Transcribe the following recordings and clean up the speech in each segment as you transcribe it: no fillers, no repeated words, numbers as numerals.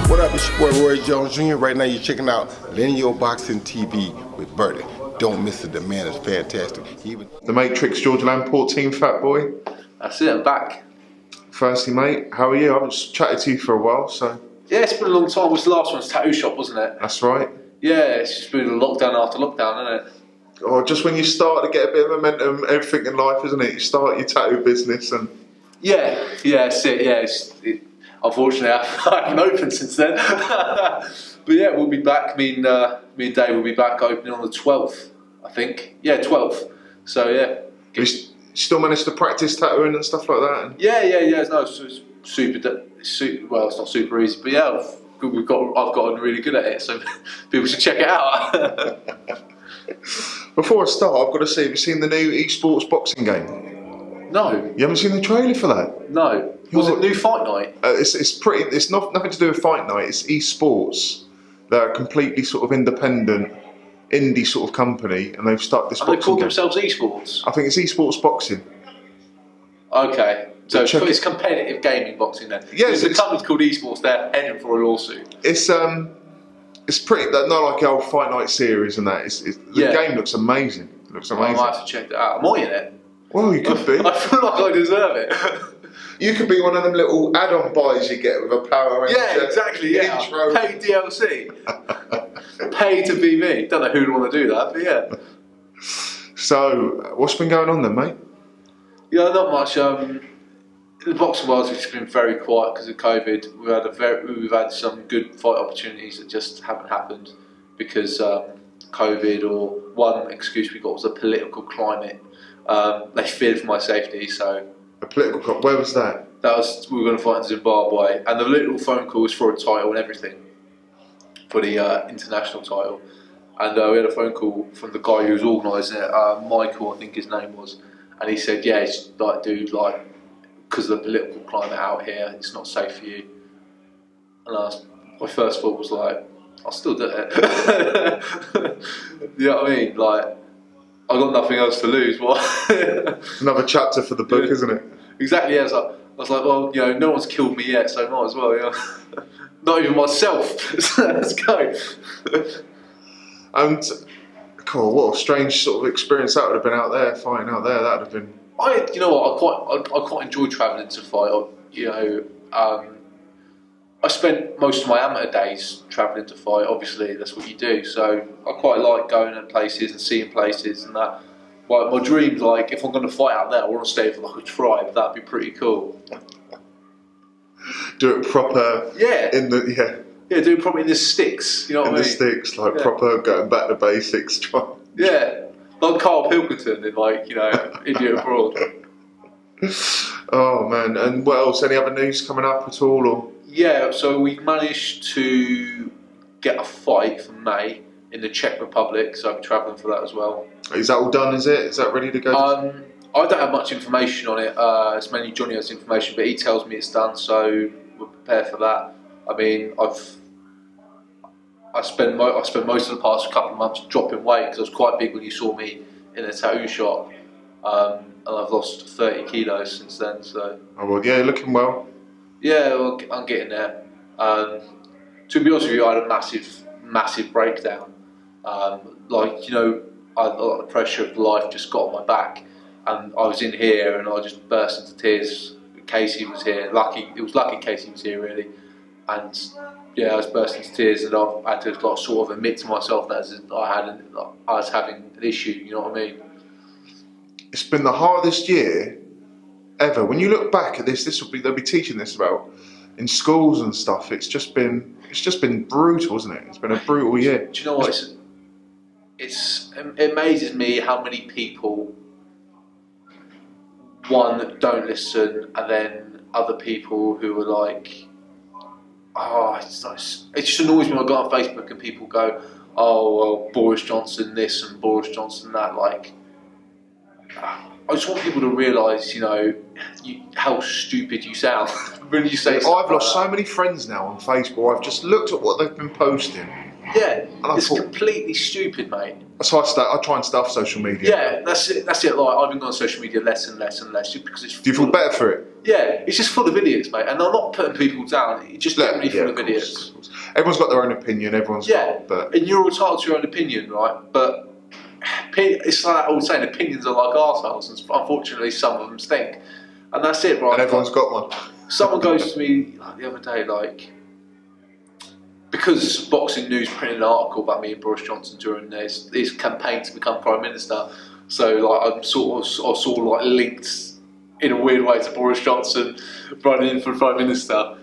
What up, it's your boy Roy Jones Jr. Right now you're checking out Lineal Boxing TV with Bertie. Don't miss it, the man is fantastic. The Matrix, George Lamport team, fat boy. That's it, I'm back. Firstly, mate, how are you? I haven't chatted to you for a while, so... Yeah, it's been a long time. It was the last one's tattoo shop, wasn't it? That's right. Yeah, it's just been lockdown after lockdown, isn't it? Oh, just when you start to get a bit of momentum, everything in life, isn't it? You start your tattoo business and... Yeah, that's it, yeah. Unfortunately, I haven't opened since then. But yeah, we'll be back. Me and Dave will be back opening on the 12th, I think. Yeah, 12th. So yeah. You still managed to practice tattooing and stuff like that? Yeah. No, it's super. Well, it's not super easy, but yeah, I've gotten really good at it. So people should check it out. Before I start, I've got to say, have you seen the new esports boxing game? No. You haven't seen the trailer for that? No. Was it new Fight Night? It's nothing to do with Fight Night. It's esports. They're a completely sort of independent, indie sort of company, and they've started this. And they call themselves esports. I think it's esports boxing. Okay, so it's competitive gaming boxing then. Yeah, it's a company called esports. They're heading for a lawsuit. It's pretty. Not like the old Fight Night series and that. The game looks amazing. It looks amazing. I might have to check that out. Am I in it? Well, you could be. I feel like I deserve it. You could be one of them little add-on buys you get with a Power Ranger. Yeah, exactly. Yeah, intro. Pay DLC. Pay to be me. Don't know who'd want to do that, but yeah. So, what's been going on then, mate? Yeah, not much. In the boxing world, it's been very quiet because of COVID. We've had some good fight opportunities that just haven't happened because COVID, or one excuse we got was a political climate. They feared for my safety, so... A political cop, where was that? We were going to fight in Zimbabwe, and the little phone call was for a title and everything, for the international title. And we had a phone call from the guy who was organising it, Michael, I think his name was, and he said, yeah, it's like, dude, like, because of the political climate out here, it's not safe for you. And my first thought was like, I'll still do it. You know what I mean? Like, I've got nothing else to lose. What? Another chapter for the book, isn't it? Exactly. Yeah. I was like, well, you know, no one's killed me yet, so might as well. You know? Not even myself. So let's go. And cool. What a strange sort of experience that would have been out there, fighting out there. That would have been. You know what? I quite enjoy travelling to fight. You know, I spent most of my amateur days travelling to fight. Obviously, that's what you do. So I quite like going to places and seeing places and that. Like my dream, like if I'm going to fight out there, I want to stay for like a tribe. That'd be pretty cool. Do it proper. Yeah. Yeah, do it proper in the sticks. You know what I mean? In the sticks, like proper going back to basics. Yeah, like Carl Pilkington in like Idiot Abroad. Oh man, and what else? Any other news coming up at all, or? Yeah, so we managed to get a fight for May in the Czech Republic, so I'm travelling for that as well. Is that all done, is it? Is that ready to go? I don't have much information on it. It's mainly Johnny has information, but he tells me it's done, so we're prepared for that. I mean, I spent most of the past couple of months dropping weight because I was quite big when you saw me in a tattoo shop, and I've lost 30 kilos since then. So. Oh well, yeah, looking well. Yeah, well, I'm getting there. To be honest with you, I had a massive breakdown. Like, you know, a lot of the pressure of life just got on my back, and I was in here and I just burst into tears. Casey was here. It was lucky Casey was here, really. And yeah, I was bursting into tears, and I had to like, sort of admit to myself that I was having an issue. You know what I mean? It's been the hardest year ever. When you look back at this, they'll be teaching this about in schools and stuff. It's just been brutal, isn't it? It's been a brutal year. Do you know what? It amazes me how many people don't listen, and then other people who are like, it just annoys me when I go on Facebook and people go, oh well, Boris Johnson this and Boris Johnson that. Like, I just want people to realise, you know, how stupid you sound when you say. I've lost so many friends now on Facebook. I've just looked at what they've been posting, Yeah, I it's thought- completely stupid, mate. So I try and stay off social media. Yeah, that's it. That's it. Like I've been on social media less and less and less, just because it's. Do you feel better for it? Yeah, it's just full of idiots, mate. And I'm not putting people down. It's just generally full of course, idiots. of course. Everyone's got their own opinion. Everyone's got, but and you're entitled to your own opinion, right? But it's like I was saying, opinions are like arseholes, and unfortunately, some of them stink. And that's it, right? and everyone's got one. Someone goes to me like, the other day, like, because Boxing News printed an article about me and Boris Johnson during his campaign to become Prime Minister. So like I saw like linked in a weird way to Boris Johnson running in for Prime Minister.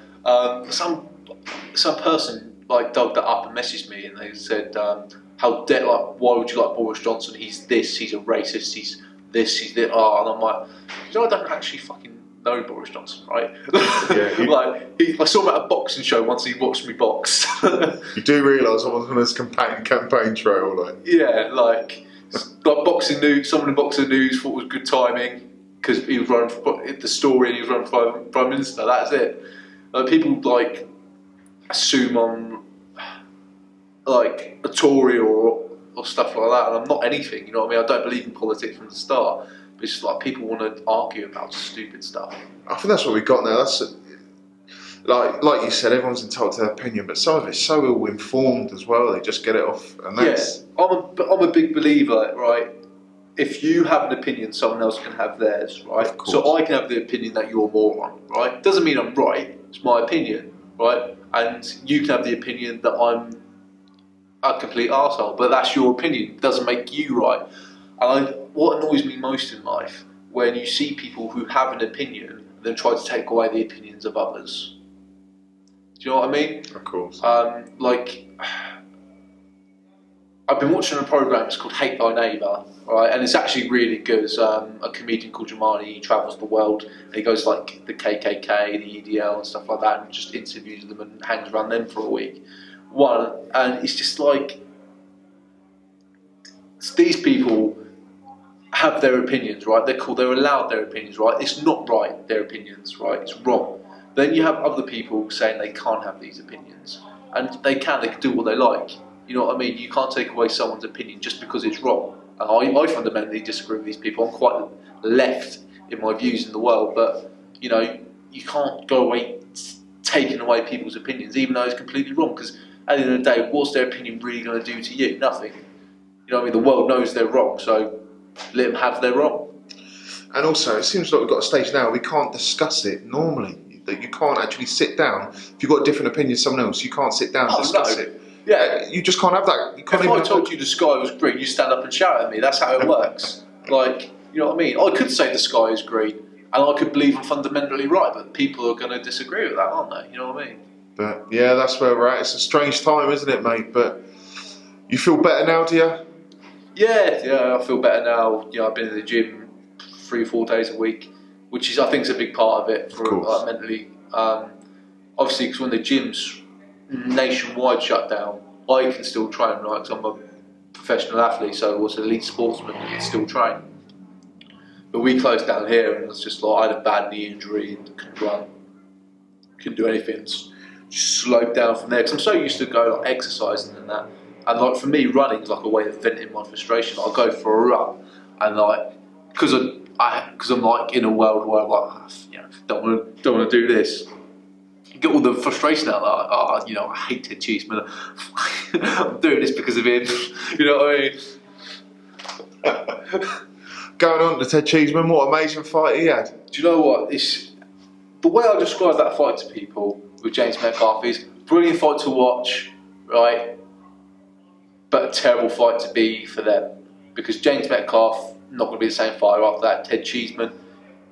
Some person like dug that up and messaged me, and they said, why would you like Boris Johnson? He's this, he's a racist, he's this, he's that. And I'm like, I don't actually fucking know Boris Johnson, right? Yeah, I saw him at a boxing show once. He watched me box. You do realise someone's on his campaign trail, like. Yeah, like Boxing News. Someone in Boxing News thought it was good timing because he was running for the story and he was running for Prime Minister. That's it. People like assume I'm like a Tory or stuff like that, and I'm not anything. You know what I mean? I don't believe in politics from the start. But it's just like people want to argue about stupid stuff. I think that's what we got now. That's like you said, everyone's entitled to their opinion, but some of it's so ill informed as well. They just get it off, and that's. Yeah, I'm a big believer, right? If you have an opinion, someone else can have theirs, right? Of course. So I can have the opinion that you're a moron, right? Doesn't mean I'm right. It's my opinion, right? And you can have the opinion that I'm a complete arsehole, but that's your opinion. It doesn't make you right. And what annoys me most in life, when you see people who have an opinion and then try to take away the opinions of others. Do you know what I mean? Of course. Like, I've been watching a program. It's called Hate Thy Neighbour, right? And it's actually really good. It's a comedian called Jamani. He travels the world and he goes like the KKK, the EDL, and stuff like that, and just interviews them and hangs around them for a week. And it's just like these people have their opinions, right? They're cool. They're allowed their opinions, right? It's not right. Their opinions, right? It's wrong. Then you have other people saying they can't have these opinions, and they can do what they like. You know what I mean? You can't take away someone's opinion just because it's wrong. And I fundamentally disagree with these people. I'm quite left in my views in the world, but you know, you can't go away taking away people's opinions, even though it's completely wrong. Because at the end of the day, what's their opinion really going to do to you? Nothing. You know what I mean? The world knows they're wrong, so let them have their wrong. And also, it seems like we've got a stage now we can't discuss it normally. That you can't actually sit down. If you've got a different opinion to someone else, you can't sit down and discuss it. Yeah, you just can't have that. You can't if even I told you the sky was green, you stand up and shout at me. That's how it works. Like, you know what I mean? I could say the sky is green, and I could believe I'm fundamentally right, but people are going to disagree with that, aren't they? You know what I mean? But yeah, that's where we're at. It's a strange time, isn't it, mate? But you feel better now, do you? Yeah, I feel better now. You know, I've been in the gym 3 or 4 days a week, which is, I think, is a big part of it for mentally. Obviously, because when the gym's nationwide shut down, I can still train, right? Because I'm a professional athlete, so I was an elite sportsman and can still train. But we closed down here, and it's just like I had a bad knee injury and couldn't run, couldn't do anything. Just slowed down from there because I'm so used to go like exercising and that. And like for me, running is like a way of venting my frustration. I'll go for a run, and like because I'm like in a world where I'm like, don't want to do this. Get all the frustration out. Like, you know, I hate Ted Cheeseman. I'm doing this because of him. You know what I mean? Going on to Ted Cheeseman, what amazing fight he had. Do you know what? The way I describe that fight to people with James Metcalf is brilliant fight to watch, right? But a terrible fight to be for them, because James Metcalf not going to be the same fighter after that. Ted Cheeseman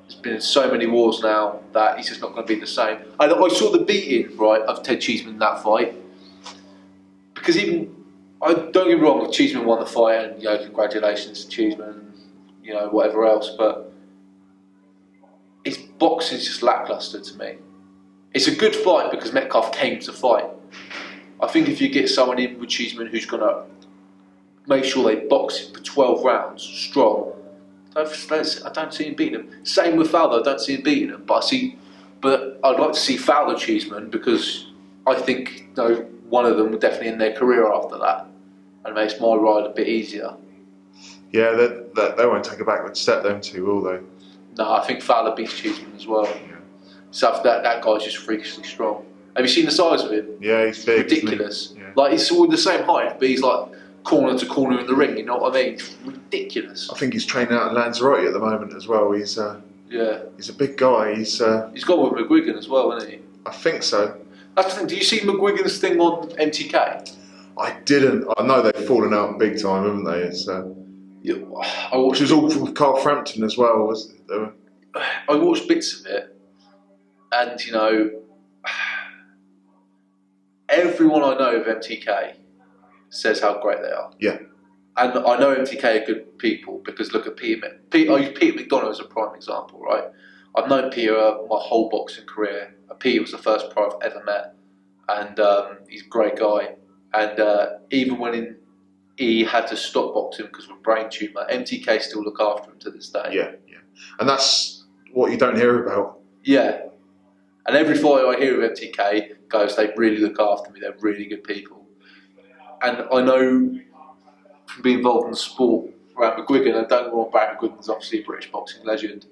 has been in so many wars now that he's just not going to be the same. And I saw the beating, right, of Ted Cheeseman in that fight, because don't get me wrong, Cheeseman won the fight, and you know, congratulations to Cheeseman, you know, whatever else, but his boxing is just lackluster to me. It's a good fight because Metcalf came to fight. I think if you get someone in with Cheeseman who's going to make sure they box him for 12 rounds strong, I don't see him beating him. Same with Fowler, I don't see him beating him. But I'd like to see Fowler Cheeseman, because I think, you know, one of them will definitely end their career after that, and it makes my ride a bit easier. Yeah, they won't take a backward step, them two, will they? No, I think Fowler beats Cheeseman as well. Yeah. So that guy's just freakishly strong. Have you seen the size of him? Yeah, he's big. Ridiculous. Yeah. Like, he's all the same height, but he's like corner to corner in the ring. You know what I mean? It's ridiculous. I think he's training out in Lanzarote at the moment as well. He's a big guy. He's got with McGuigan as well, hasn't he? I think so. That's the thing. Do you see McGuigan's thing on MTK? I didn't. I know they've fallen out big time, haven't they? It's yeah, which was all from Carl Frampton as well, wasn't it? I watched bits of it, and you know, everyone I know of MTK says how great they are. Yeah. And I know MTK are good people because look at Peter. I use Peter McDonough as a prime example, right? I've known Peter my whole boxing career. Peter was the first pro I've ever met, and he's a great guy. And even when he had to stop boxing because of a brain tumour, MTK still look after him to this day. Yeah, yeah. And that's what you don't hear about. Yeah. And every fight I hear of MTK goes, they really look after me, they're really good people. And I know from being involved in the sport around McGuigan, and don't get me wrong, Barry McGuigan's obviously a British boxing legend,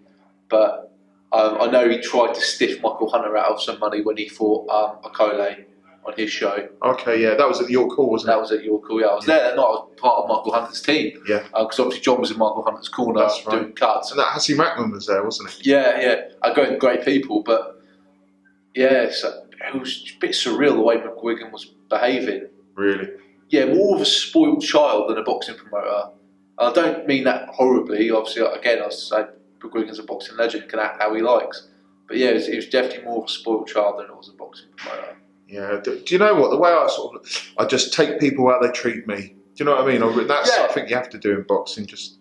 but I know he tried to stiff Michael Hunter out of some money when he fought Akole on his show. Okay, yeah, that was at the York Hall, wasn't it? That was at York Hall, yeah. I was there that night, I was part of Michael Hunter's team. Yeah. Because obviously John was in Michael Hunter's corner doing cuts. And that Hassie Mackman was there, wasn't he? Yeah, yeah. I go with great people, but yeah, so it was a bit surreal the way McGuigan was behaving. Really? Yeah, more of a spoiled child than a boxing promoter. And I don't mean that horribly. Obviously, again, I say McGuigan's a boxing legend, can act how he likes. But yeah, it was definitely more of a spoiled child than it was a boxing promoter. Yeah. Do you know what? The way I just take people how they treat me. Do you know what I mean? That's I think you have to do in boxing. Just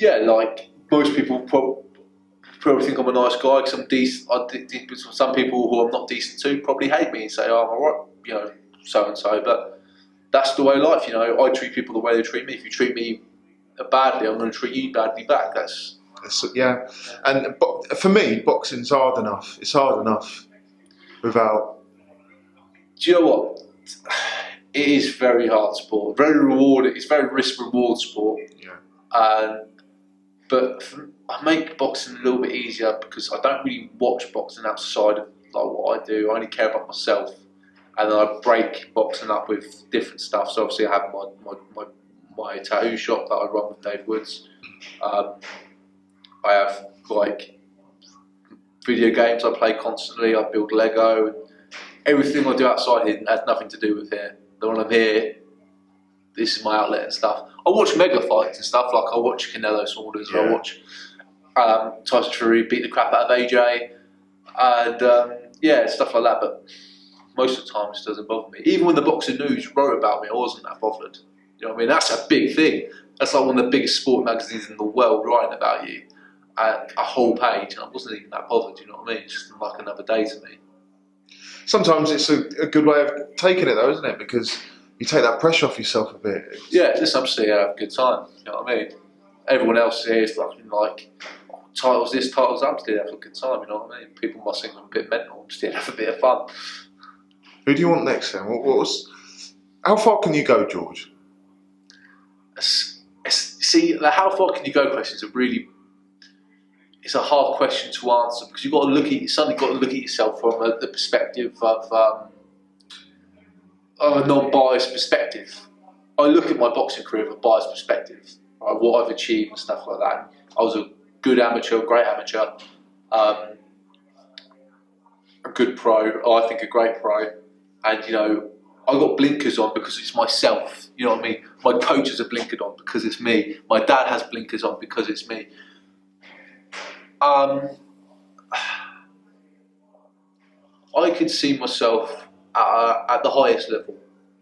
like most people probably think I'm a nice guy because I'm decent. Some people who I'm not decent to probably hate me and say, "Oh, I'm alright," you know, so and so. But that's the way of life, you know. I treat people the way they treat me. If you treat me badly, I'm going to treat you badly back. That's yeah. And for me, boxing's hard enough. It's hard enough without. Do you know what? It is very hard sport, very rewarding. It's very risk-reward sport. Yeah. But I make boxing a little bit easier because I don't really watch boxing outside of like what I do. I only care about myself, and then I break boxing up with different stuff. So obviously, I have my tattoo shop that I run with Dave Woods. I have like video games I play constantly. I build Lego. And everything I do outside here has nothing to do with here. Then when I'm here, this is my outlet and stuff. I watch mega fights and stuff, like I watch Canelo Saunders, I watch Tyson Fury beat the crap out of AJ, and stuff like that, but most of the time it just doesn't bother me. Even when the Boxing News wrote about me, I wasn't that bothered. You know what I mean? That's a big thing. That's like one of the biggest sport magazines in the world writing about you, a whole page, and I wasn't even that bothered, you know what I mean? It's just like another day to me. Sometimes it's a good way of taking it though, isn't it? Because you take that pressure off yourself a bit. Yeah, just I'm just here to have a good time. You know what I mean? Everyone else here is fucking like, titles this, titles that. I'm just here to have a good time. You know what I mean? People must think I'm a bit mental. I'm just here to have a bit of fun. Who do you want next then? How far can you go, George? See, the how far can you go question is it's a hard question to answer because you've got to look at yourself from the perspective of a non-biased perspective. I look at my boxing career from a biased perspective, right, what I've achieved and stuff like that. I was a good amateur, a great amateur, a good pro, I think a great pro, and you know, I got blinkers on because it's myself, you know what I mean? My coaches are blinkered on because it's me. My dad has blinkers on because it's me. I could see myself at the highest level,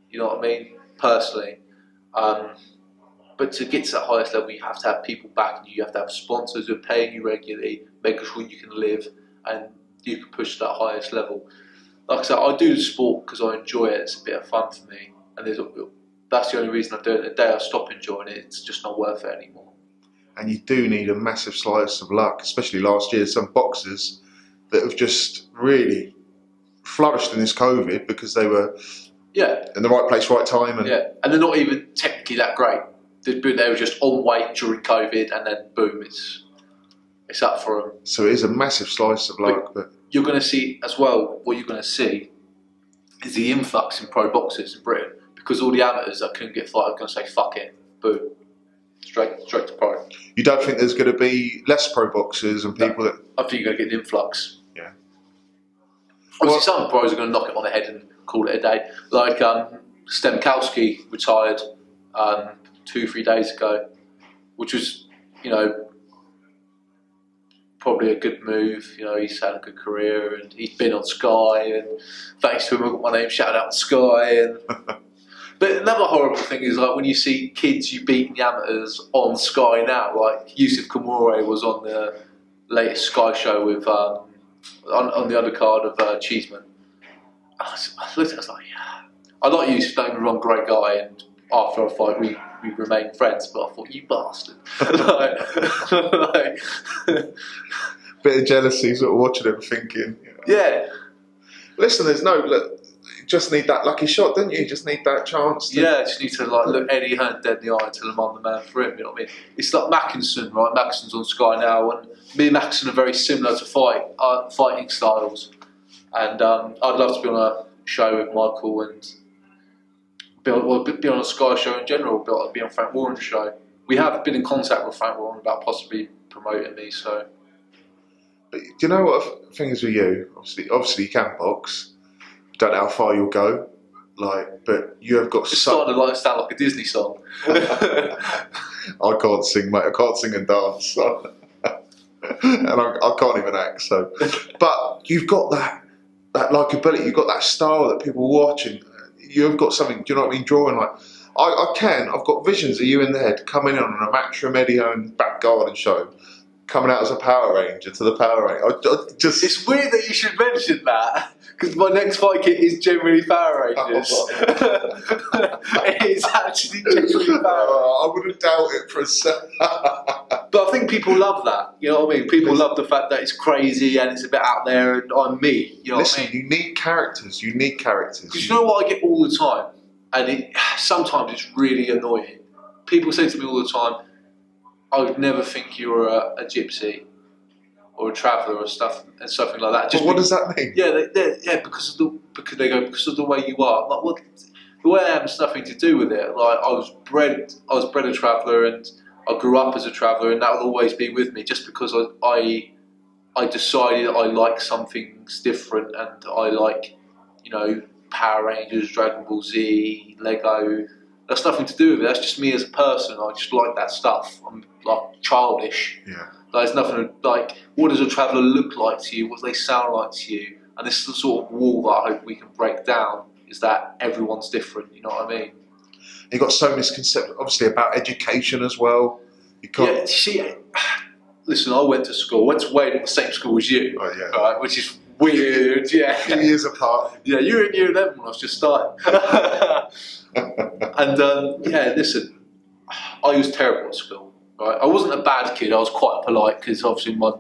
you know what I mean, personally. But to get to that highest level, you have to have people backing you. You have to have sponsors who are paying you regularly, making sure you can live and you can push to that highest level. Like I said, I do the sport because I enjoy it. It's a bit of fun for me, and that's the only reason I do it. The day I stop enjoying it, it's just not worth it anymore. And you do need a massive slice of luck, especially last year. Some boxers that have just really flourished in this COVID because they were Yeah. In the right place, right time. And Yeah, and they're not even technically that great. They were just on weight during COVID, and then boom, it's up for them. So it is a massive slice of luck. But you're going to see as well. What you're going to see is the influx in pro boxers in Britain, because all the amateurs that couldn't get fight are going to say fuck it, boom, straight to pro. You don't think there's going to be less pro boxers and people that? I think you're going to get an influx. Yeah. Obviously, some pros are going to knock it on the head and call it a day. Like Stemkowski retired 2-3 days ago, which was, probably a good move. He's had a good career and he's been on Sky, and thanks to him I got my name shouted out on Sky. And but another horrible thing is like when you see kids you beat in the amateurs on Sky now, like Yusuf Kamore was on the latest Sky show with on the undercard of Cheeseman. I looked at it, I was like, yeah, I like Yusuf, don't get me wrong, great guy, and after our fight we remained friends, but I thought, you bastard. Bit of jealousy, sort of watching him, thinking. Yeah. Listen, look, you just need that lucky shot, don't you? You just need that chance. Yeah, I just need to look Eddie Hearn dead in the eye and tell him I'm the man for him. You know what I mean? It's like Mackinson, right? Mackinson's on Sky now, and me and Mackinson are very similar to fighting styles. And I'd love to be on a show with Michael and be on a Sky show in general. Be on Frank Warren's show. We have been in contact with Frank Warren about possibly promoting me. So, but do you know what the thing is with you? Obviously, you can box. Don't know how far you'll go, but you have got. It's starting to sound like a Disney song. I can't sing, mate. I can't sing and dance, and I can't even act. So, but you've got that likability. You've got that style that people watch, and you've got something. Do you know what I mean? Drawing like I've got visions of you in the head coming in on a match from Eddie Hearn's back garden show, coming out as a Power Ranger to the Power Ranger. It's weird that you should mention that, because my next fight kit is generally Power Rangers. It's actually generally Power Rangers. I wouldn't doubt it for a second. But I think people love that. You know what I mean? People love the fact that it's crazy and it's a bit out there and I'm me. You know what I mean? Unique characters. Because you know what I get all the time? And sometimes it's really annoying. People say to me all the time, I would never think you were a gypsy or a traveller or something like that. Just what does that mean? Yeah, because of the way you are. Like, well, the way I am has nothing to do with it. Like I was bred a traveller, and I grew up as a traveller, and that will always be with me. Just because I decided I like some things different, and I like, Power Rangers, Dragon Ball Z, Lego. That's nothing to do with it. That's just me as a person. I just like that stuff. I'm like childish. Yeah. There's nothing like, what does a traveller look like to you? What do they sound like to you? And this is the sort of wall that I hope we can break down, is that everyone's different, you know what I mean? You've got so misconceptions, obviously, about education as well. You can't... Yeah, see, listen, I went to Wayne at the same school as you, right, which is weird, yeah. 2 years apart. Yeah, you were in year 11 when I was just starting. And listen, I was terrible at school. Right? I wasn't a bad kid. I was quite polite because obviously I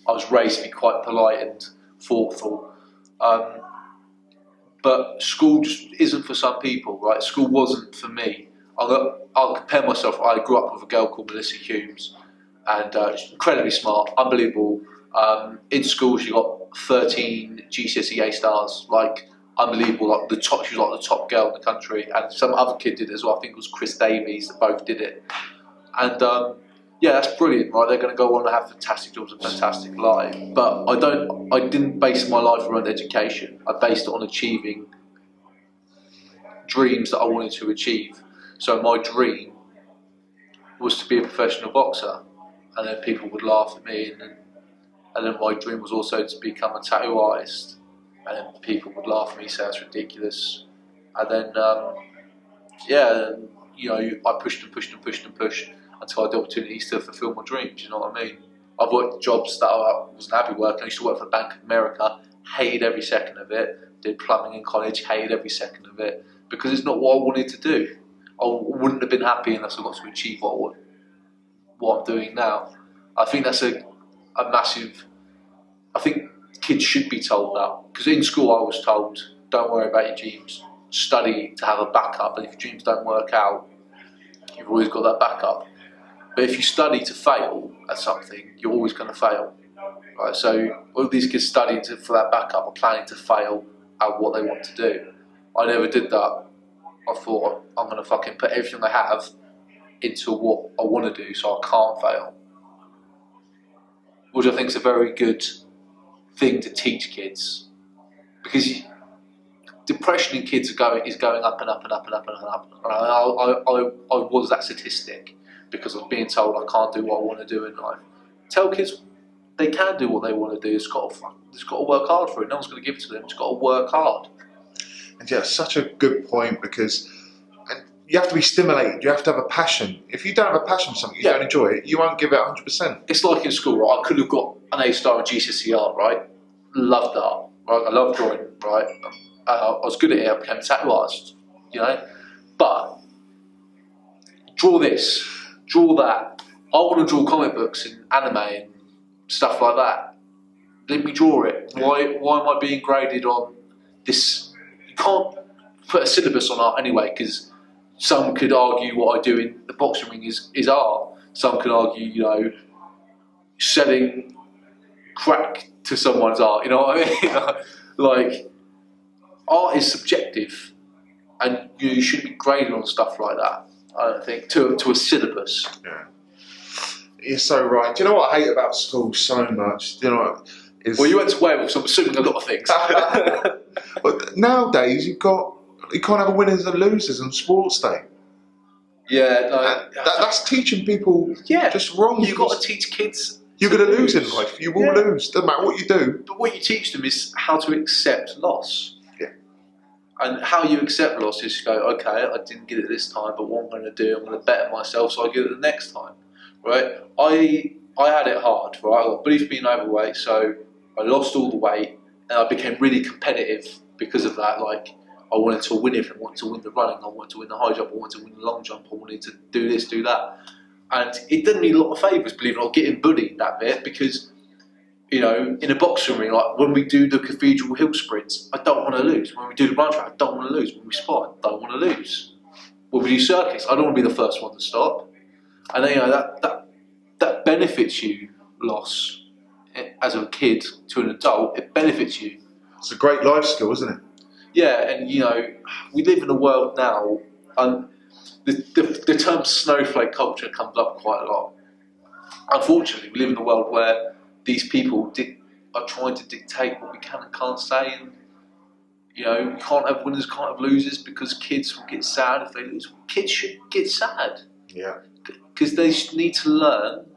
was raised to be quite polite and thoughtful. But school just isn't for some people, right? School wasn't for me. I'll compare myself. I grew up with a girl called Melissa Humes, and she's incredibly smart, unbelievable. In school, she got 13 GCSE A stars, like unbelievable. Like she was like the top girl in the country, and some other kid did it as well. I think it was Chris Davies that both did it. And that's brilliant, right? They're going to go on and have fantastic jobs and fantastic life. But I didn't base my life around education. I based it on achieving dreams that I wanted to achieve. So my dream was to be a professional boxer, and then people would laugh at me. And then my dream was also to become a tattoo artist, and then people would laugh at me, say it's ridiculous. And then I pushed until I had the opportunities to fulfil my dreams, you know what I mean? I've worked jobs that I wasn't happy working. I used to work for Bank of America, hated every second of it. Did plumbing in college, hated every second of it, because it's not what I wanted to do. I wouldn't have been happy unless I got to achieve what I'm doing now. I think that's a massive... I think kids should be told that, because in school I was told, don't worry about your dreams, study to have a backup, and if your dreams don't work out, you've always got that backup. But if you study to fail at something, you're always going to fail, right? So all these kids studying for that backup are planning to fail at what they want to do. I never did that. I thought, I'm going to fucking put everything I have into what I want to do so I can't fail. Which I think is a very good thing to teach kids. Because depression in kids is going up and up and up and up and up. And I was that statistic because I was being told I can't do what I want to do in life. Tell kids they can do what they want to do. It's got to work hard for it. No one's going to give it to them. It's got to work hard. And yeah, such a good point, because you have to be stimulated. You have to have a passion. If you don't have a passion for something, you don't enjoy it, you won't give it 100%. It's like in school, right? I could have got an A star in GCSE art, right? Loved art, right? I loved drawing, right? I was good at it. I became a tattoo artist, you know. But draw this, draw that. I want to draw comic books and anime and stuff like that. Let me draw it. Why am I being graded on this? You can't put a syllabus on art anyway, because some could argue what I do in the boxing ring is art. Some could argue, you know, selling crack to someone's art. You know what I mean? Like, art is subjective, and you shouldn't be graded on stuff like that. I don't think to a syllabus. Yeah, you're so right. Do you know what I hate about school so much? Do you know what? Well, you went to Wales, so I'm assuming a lot of things. But nowadays, you can't have winners and losers on sports day. Yeah, no, that's teaching people just wrong. You've got to teach kids. You're going to lose in life. You will lose. Doesn't matter what you do. But what you teach them is how to accept loss. Yeah. And how you accept loss is you go, okay, I didn't get it this time, but what I'm going to do, I'm going to better myself so I get it the next time, right? I had it hard, right? I got beef being overweight, so I lost all the weight, and I became really competitive because of that. Like, I wanted to win everything. I wanted to win the running. I wanted to win the high jump. I wanted to win the long jump. I wanted to do this, do that. And it did me a lot of favours, believe it or not, getting bullied that bit, because, you know, in a boxing ring, like when we do the Cathedral Hill sprints, I don't want to lose. When we do the run track, I don't want to lose. When we spot, I don't want to lose. When we do circuits, I don't want to be the first one to stop. And then, you know, that benefits you, loss. As a kid to an adult, it benefits you. It's a great life skill, isn't it? Yeah, and you know, we live in a world now, and the term snowflake culture comes up quite a lot. Unfortunately, we live in a world where these people are trying to dictate what we can and can't say, and you know, you can't have winners, can't have losers, because kids will get sad if they lose. Kids should get sad. Yeah. Because they need to learn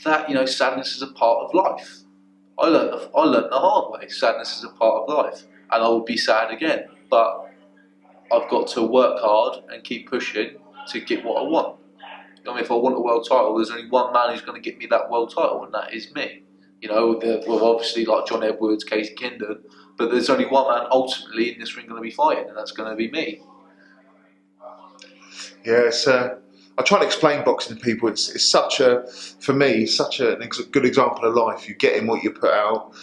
that, you know, sadness is a part of life. I learned the hard way. Sadness is a part of life, and I will be sad again. But I've got to work hard and keep pushing to get what I want. I mean, if I want a world title, there's only one man who's going to get me that world title, and that is me. You know, well, obviously like John Edwards, Casey Kindon, but there's only one man ultimately in this ring going to be fighting, and that's going to be me. Yeah, I try to explain boxing to people. It's such a, for me, such a good example of life. You get in what you put out.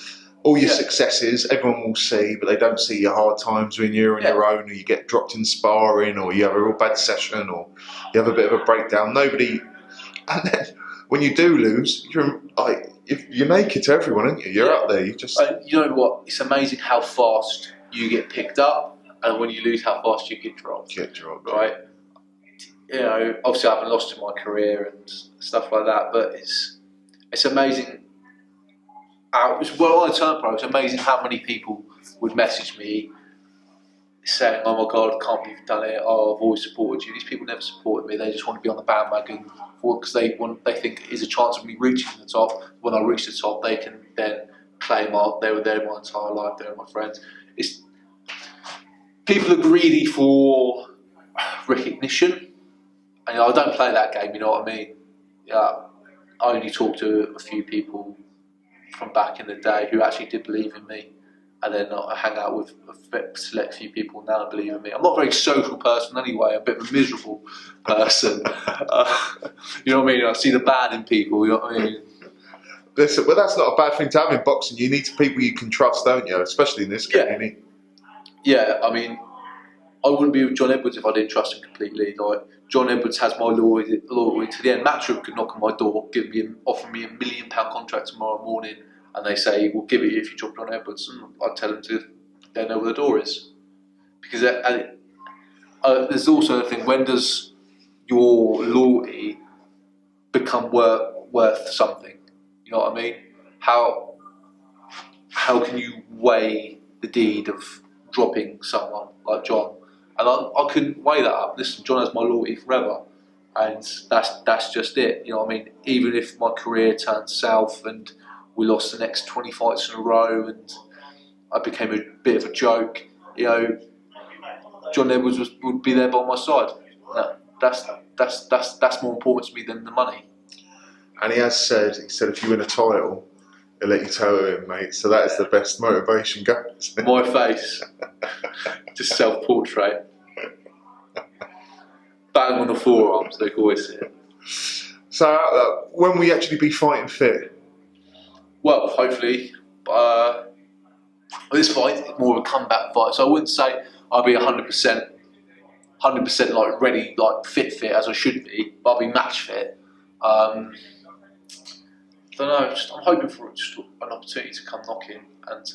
All your successes, everyone will see, but they don't see your hard times when you're on your own, or you get dropped in sparring, or you have a real bad session, or you have a bit of a breakdown. Nobody, and then when you do lose, you're naked to everyone, aren't you? You're up there. You just. You know what? It's amazing how fast you get picked up, and when you lose, how fast you get dropped. Right. You know, obviously I haven't lost in my career and stuff like that, but it's amazing. Well, on a turn pro, it's amazing how many people would message me saying, "Oh my God, I can't believe you've done it. Oh, I've always supported you." These people never supported me. They just want to be on the bandwagon because they think there's a chance of me reaching the top. When I reach the top, they can then claim, "Oh, they were there my entire life. They were my friends." People are greedy for recognition. And I don't play that game, you know what I mean? Yeah, I only talk to a few people from back in the day who actually did believe in me, and then I hang out with a select few people now who believe in me. I'm not a very social person anyway. I'm a bit of a miserable person. You know what I mean? I see the bad in people. You know what I mean? Listen, well, that's not a bad thing to have in boxing. You need people you can trust, don't you? Especially in this game. Yeah, I mean, I wouldn't be with John Edwards if I didn't trust him completely. Like John Edwards has my loyalty to the end. Matchroom could knock on my door, offer me £1 million contract tomorrow morning, and they say we'll give it you if you drop John Edwards. And I'd tell them they know where the door is, because there's also the thing: when does your loyalty become worth something? You know what I mean? How can you weigh the deed of dropping someone like John? And I couldn't weigh that up. Listen, John has my loyalty forever, and that's just it. You know what I mean? Even if my career turned south and we lost the next 20 fights in a row and I became a bit of a joke, you know, John Edwards would be there by my side. That's more important to me than the money. And he said if you win a title, he'll let you tattoo him, mate. So that is the best motivation going. My face, just self-portrait, bang on the forearms. They can always see it. So when will you actually be fighting fit? Well, hopefully, this fight is more of a comeback fight. So I wouldn't say I'll be 100% like ready, like fit as I should be, but I'll be match fit. I don't know. I'm hoping for just an opportunity to come knocking and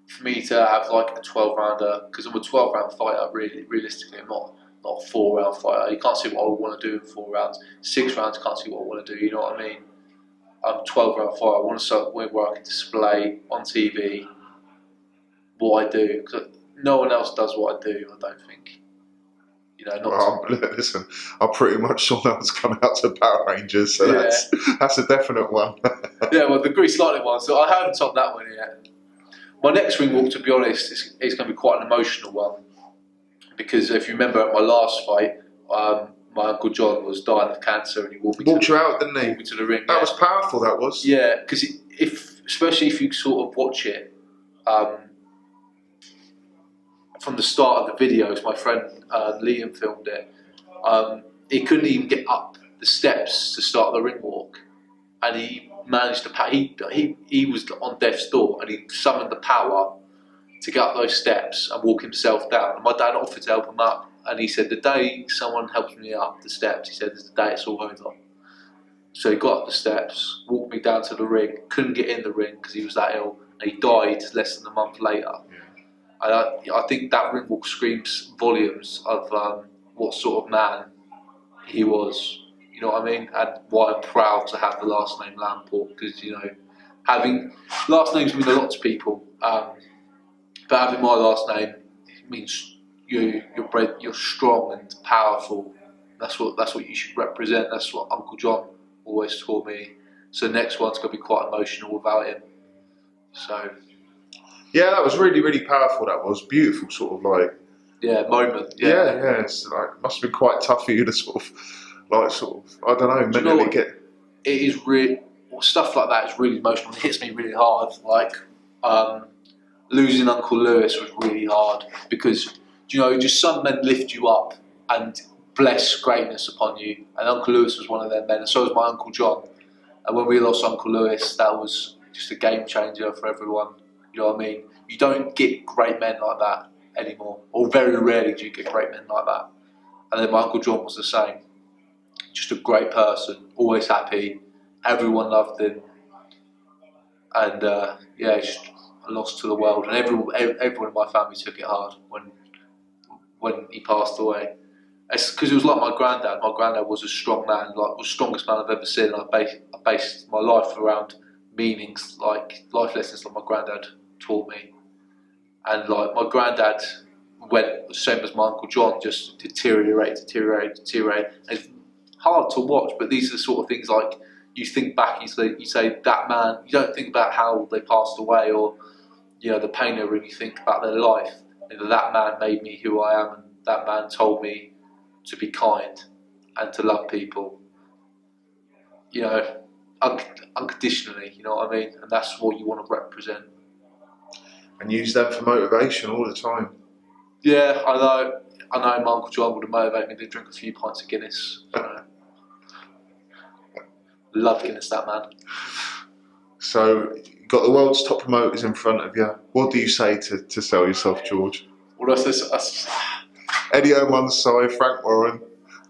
for me to have like a 12-rounder, because I'm a 12-round fighter. Really, realistically, I'm not a 4-round fighter. You can't see what I want to do in 4 rounds. 6 rounds, you can't see what I want to do. You know what I mean? I'm a 12-round fighter. I want to start where I can display on TV what I do, because no one else does what I do. I don't think. You know, listen, I pretty much saw that was coming out to Power Rangers, so yeah. that's a definite one. Yeah, well, the Grease Lightning one, so I haven't topped that one yet. My next ring walk, to be honest, is going to be quite an emotional one, because if you remember at my last fight, my Uncle John was dying of cancer and he walked me you out, didn't he? Walked me to the ring. That was powerful, that was. Yeah, because especially if you sort of watch it from the start of the videos, my friend Liam filmed it. He couldn't even get up the steps to start the ring walk, and he managed to. He was on death's door, and he summoned the power to get up those steps and walk himself down. And my dad offered to help him up, and he said, "The day someone helps me up the steps," he said, "is the day it's all over." So he got up the steps, walked me down to the ring. Couldn't get in the ring because he was that ill, and he died less than a month later. And I think that ring walk screams volumes of what sort of man he was. You know what I mean? And why I'm proud to have the last name Lamport, because, you know, having last names mean a lot to people, but having my last name means you're strong and powerful. That's what you should represent. That's what Uncle John always taught me. So the next one's going to be quite emotional without him. So. Yeah, that was really, really powerful. That was beautiful, sort of like. Yeah, moment. Yeah. It's like must have been quite tough for you to sort of I don't know, mentally get. It is really stuff like that is really emotional. It hits me really hard. Like losing Uncle Lewis was really hard because just some men lift you up and bless greatness upon you. And Uncle Lewis was one of them men, and so was my Uncle John. And when we lost Uncle Lewis, that was just a game changer for everyone. You know what I mean? You don't get great men like that anymore, or very rarely do you get great men like that. And then my Uncle John was the same. Just a great person, always happy. Everyone loved him, and just a loss to the world. And everyone in my family took it hard when he passed away. It's because it was like my granddad. My granddad was a strong man, like the strongest man I've ever seen. I based my life around meanings, like life lessons, like my granddad taught me. And like my granddad went the same as my Uncle John, just deteriorate. And it's hard to watch, but these are the sort of things like you think back, you say that man. You don't think about how they passed away or the pain they were in. You think about their life. That man made me who I am, and that man told me to be kind and to love people. Unconditionally. You know what I mean? And that's what you want to represent. And use them for motivation all the time. Yeah, I know my Uncle John would have motivated me to drink a few pints of Guinness. Love Guinness, that man. So, you've got the world's top promoters in front of you. What do you say to sell yourself, George? What Well, that's Eddie on one side, Frank Warren,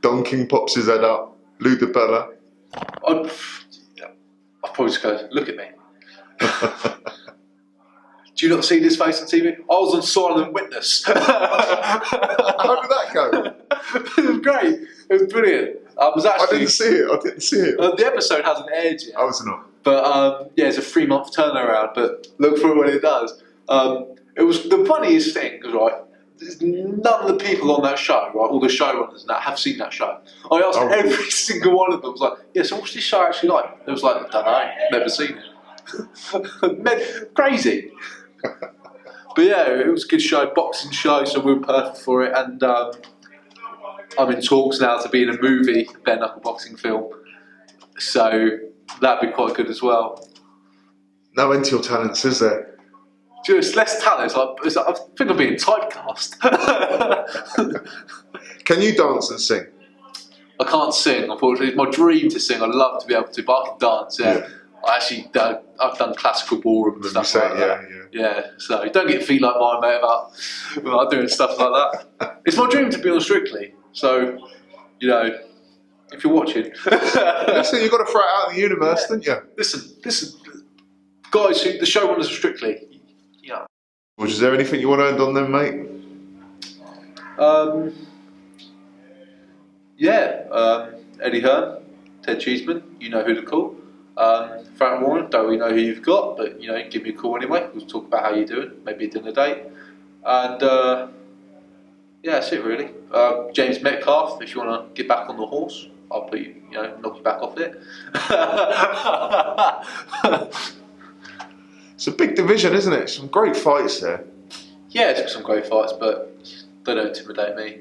Don King pops his head up, Lou DiBella. I'd probably just go, look at me. Do you not see this face on TV? I was on Silent Witness. How did that go? It was great. It was brilliant. I didn't see it. The episode hasn't aired yet. I was not. But yeah, it's a 3-month turnaround. But look for it when it does. It was the funniest thing, right? None of the people on that show, right, all the showrunners and that, have seen that show. I asked every single one of them. I was like, "Yeah, so what's this show actually like?" It was like, "I don't know, never seen it." Crazy. But yeah, it was a good show, boxing show, so we were perfect for it. And I'm in talks now to be in a movie, bare knuckle boxing film. So that'd be quite good as well. No end to your talents, is there? Just less talent. I think I'm being typecast. Can you dance and sing? I can't sing, unfortunately. It's my dream to sing. I'd love to be able to, but I can dance. Yeah. I actually, I've done classical ballroom and stuff like that. Yeah. So don't get feet like mine, mate, about doing stuff like that. It's my dream to be on Strictly. So, you know, if you're watching, listen, you've got to throw it out in the universe, didn't you? Listen, guys, the showrunners of Strictly. Yeah. Well, is there anything you want to end on then, mate? Eddie Hearn, Ted Cheeseman, you know who to call. Frank Warren, don't really know who you've got, but you know, give me a call anyway. We'll talk about how you're doing, maybe a dinner date, and yeah, that's it really. James Metcalf, if you want to get back on the horse, I'll put you, knock you back off it. It's a big division, isn't it? Some great fights there. Yeah, it's got some great fights, but they don't intimidate me.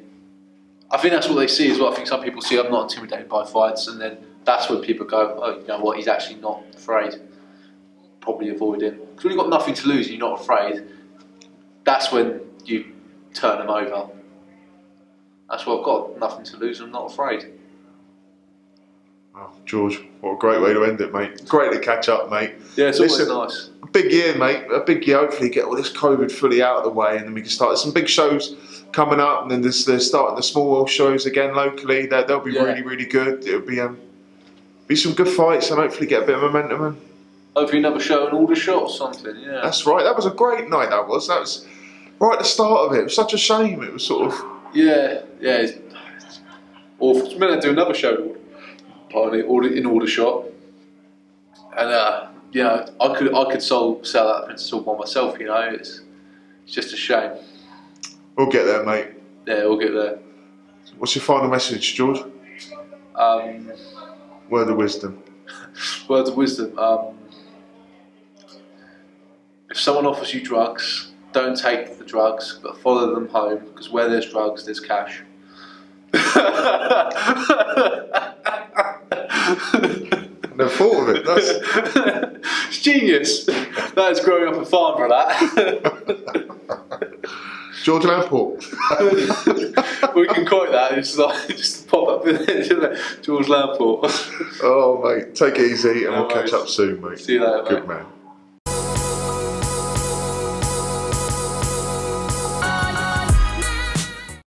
I think that's what they see as well. I think some people see I'm not intimidated by fights, and then that's when people go, oh, you know what, he's actually not afraid. Probably avoid him. Because when you've got nothing to lose and you're not afraid, that's when you turn them over. That's what I've got, nothing to lose and I'm not afraid. Oh, George, what a great way to end it, mate. Great to catch up, mate. Yeah, it's always nice. A big year, mate. A big year. Hopefully get all this COVID fully out of the way and then we can start. There's some big shows coming up and then they're starting the small world shows again locally. They'll be really, really good. It'll be some good fights and hopefully get a bit of momentum in. Hopefully another show and all the shot or something, yeah. That's right. That was a great night, that was. That was right at the start of it. It was such a shame. It was sort of... Yeah, it's awful. I'm going to do another show in Aldershot, and I could sell that Princess all by myself. It's just a shame. We'll get there, mate. Yeah, we'll get there. What's your final message, George? Word of wisdom. Words of wisdom. If someone offers you drugs, don't take the drugs, but follow them home, because where there's drugs, there's cash. Never thought of it. It's genius. That's growing up a farmer, that. George Lamport. We can quote that. It's like just pop up in it, George Lamport. Oh, mate, take it easy, and we'll catch up soon, mate. See you later, mate. Good man.